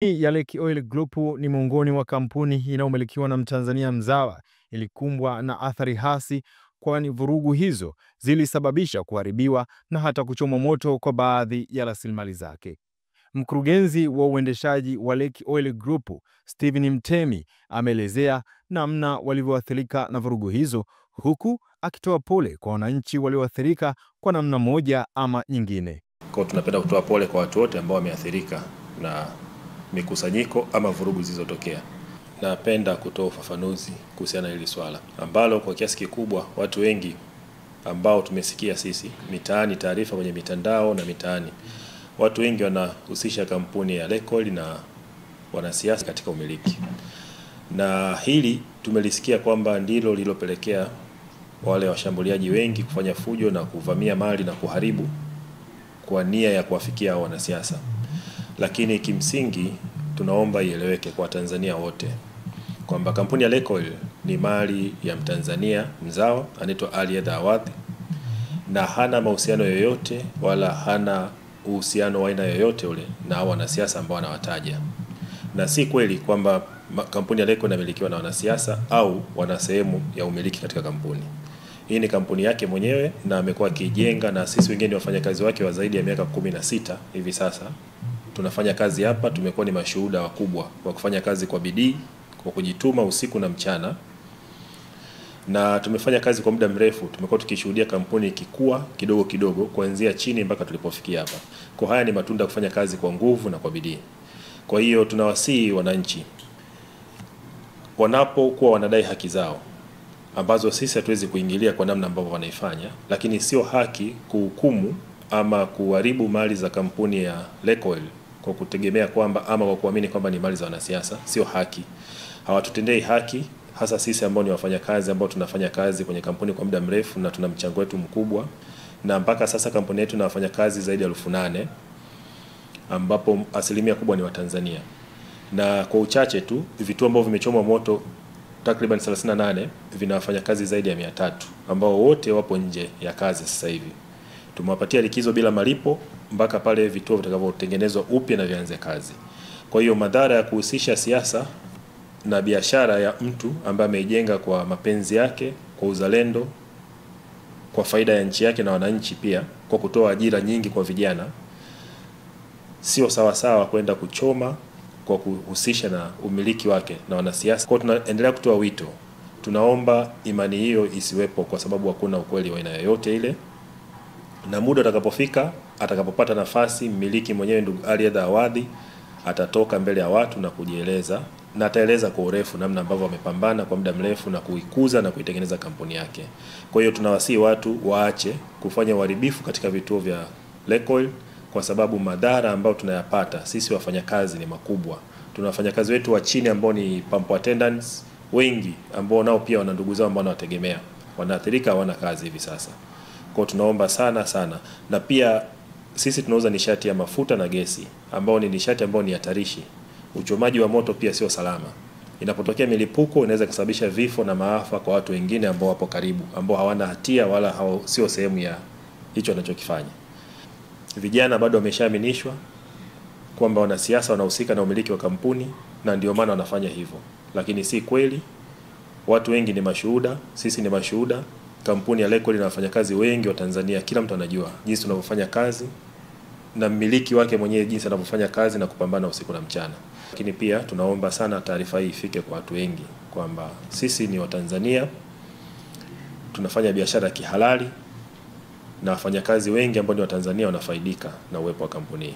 Ya Lake Oil Group ni miongoni mwa kampuni inayomilikiwa na Mtanzania mzawa ilikumbwa na athari hasi, kwani vurugu hizo zilisababisha kuharibiwa na hata kuchomwa moto kwa baadhi ya rasilimali zake. Mkurugenzi wa uendeshaji wa Lake Oil Group, Steven Mtemi, ameelezea namna walivyoathirika na vurugu hizo, huku akitoa pole kwa wananchi walioathirika kwa namna moja ama nyingine. Kwa tunapenda kutoa pole kwa watu wote ambao wameathirika na mikusanyiko ama vurugu zilizotokea. Napenda kutoa ufafanuzi kuhusiana na hili swala ambalo kwa kiasi kikubwa watu wengi ambao tumesikia sisi mitaani, taarifa kwenye mitandao na mitaani, watu wengi wanahusisha kampuni ya Lake Oil na wanasiasa katika umiliki. Na hili tumelisikia kwamba ndilo lililopelekea wale washambuliaji wengi kufanya fujo na kuvamia mali na kuharibu kwa nia ya kuwafikia wanasiasa. Lakini kimsingi tunaomba ieleweke kwa Tanzania wote kwamba kampuni ya Lake Oil ni mali ya Mtanzania mzawa anaitwa Ali Awadhi, na hana mahusiano yoyote wala hana uhusiano wa aina yoyote ule na wanasiasa ambao wanawataja. Na si kweli kwamba kampuni ya Lake Oil inamilikiwa na wanasiasa au wana sehemu ya umiliki katika kampuni. Hii ni kampuni yake mwenyewe na amekuwa akijenga, na sisi wengine wafanyakazi wake wa zaidi ya miaka 16 hivi sasa tunafanya kazi hapa. Tumekuwa ni mashuhuda wakubwa wa kufanya kazi kwa bidii, kwa kujituma usiku na mchana, na tumefanya kazi kwa muda mrefu. Tumekuwa tukishuhudia kampuni ikikua kidogo kidogo kuanzia chini mpaka tulipofikia hapa. Kwa haya ni matunda kufanya kazi kwa nguvu na kwa bidii. Kwa hiyo tunawasihi wananchi wanapokuwa wanadai haki zao ambazo sisi hatuwezi kuingilia kwa namna ambavyo wanaifanya, lakini sio haki kuhukumu ama kuharibu mali za kampuni ya Lake Oil kwa kutegemea kwamba ama kwa kuamini kwamba ni mali za wanasiasa. Sio haki. Hawatutendei haki, hasa sisi ambao ni wafanyakazi ambao tunafanya kazi kwenye kampuni kwa muda mrefu na tuna mchango wetu mkubwa, na mpaka sasa kampuni yetu inafanya kazi zaidi ya 8,000 ambapo asilimia kubwa ni Watanzania. Na kwa uchache tu vituo ambavyo vimechomwa moto takriban 38 vinafanya kazi zaidi ya 300 ambao wote wapo nje ya kazi sasa hivi. Tumewapatia likizo bila malipo mpaka pale vituo vitakavyotengenezwa upya na vianze kazi. Kwa hiyo madhara ya kuhusisha siasa na biashara ya mtu ambaye ameijenga kwa mapenzi yake, kwa uzalendo, kwa faida ya nchi yake na wananchi pia, kwa kutoa ajira nyingi kwa vijana, sio sawa sawa kwenda kuchoma kwa kuhusisha na umiliki wake na wanasiasa. Kwa tunaendelea kutoa wito. Tunaomba imani hiyo isiwepo, kwa sababu hakuna ukweli wa aina yoyote ile. Na muda utakapofika, atakapopata nafasi, mmiliki mwenyewe ndugu Ali Awadhi atatoka mbele ya watu na kujieleza, na ataeleza kwa urefu namna ambavyo amepambana kwa muda mrefu na kuikuza na kuitengeneza kampuni yake. Kwa hiyo tunawasihi watu waache kufanya uharibifu katika vituo vya Lake Oil, kwa sababu madhara ambayo tunayapata sisi wafanyakazi ni makubwa. Tuna wafanyakazi wetu wa chini ambao ni pump attendants wengi ambao nao pia wana ndugu zao ambao wanawategemea, wanaathirika, hawana kazi hivi sasa. Kwa tunaomba sana, na pia sisi tunauza nishati ya mafuta na gesi ambao ni nishati ambao ni hatarishi. Uchomaji wa moto pia sio salama. Inapotokea milipuko inaweza kusababisha vifo na maafa kwa watu wengine ambao wapo karibu, ambao hawana hatia wala sio sehemu ya hicho wanachokifanya. Vijana bado wameshaaminishwa kwamba wanasiasa wanahusika na umiliki wa kampuni na ndio maana wanafanya hivyo, lakini si kweli. Watu wengi ni mashuhuda, sisi ni mashuhuda. Kampuni ya Lake Oil inafanya kazi wengi wa Tanzania, kila mtu anajua jinsi tunavyofanya kazi na mmiliki wake mwenyewe jinsi anavyofanya kazi na kupambana usiku na mchana. Lakini pia tunaomba sana taarifa hii ifike kwa watu wengi kwamba sisi ni Watanzania, tunafanya biashara kihalali na wafanyakazi wengi ambao ni Watanzania wanafaidika na uwepo wa kampuni hii.